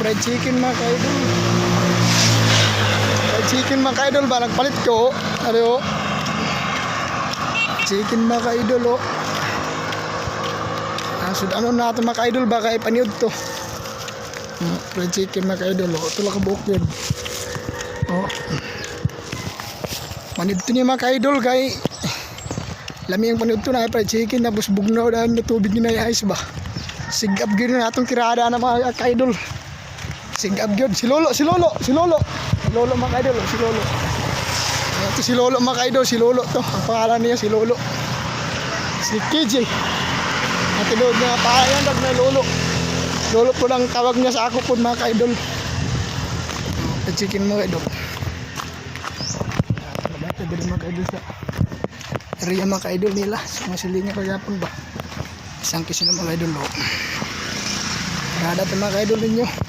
fried chicken mga ka-idol. Fried chicken mga ka-idol ba? Nagpalit ko. Ano? Chicken mga ka-idol oh. So ano natin mga ka-idol baka ipaniod to. Fried chicken mga ka-idol oh. Ito lang kabuok yun. Oh. Manid to niya mga ka-idol kay lami ang panid to na fried chicken na busbog na dahil na tubig na ice ba. Sigap gyud na atong tirada na mga ka-idol. Sigap gyud si Lolo mga ka-idol, si Lolo. Ito si Lolo mga ka-idol, si Lolo to. Ang pangalan niya si Lolo. Si KJ. At tinod niya pahayan dag na Lolo. Lolo po lang tawag niya sa ako po mga ka-idol. Fried chicken mga ka-idol. Ito din mga ka-idol sa area mga ka-idol nila. Sa mga silingan kagapon ba. Isang kisi na mga ka-idol. Rada ito mga ka-idol ninyo.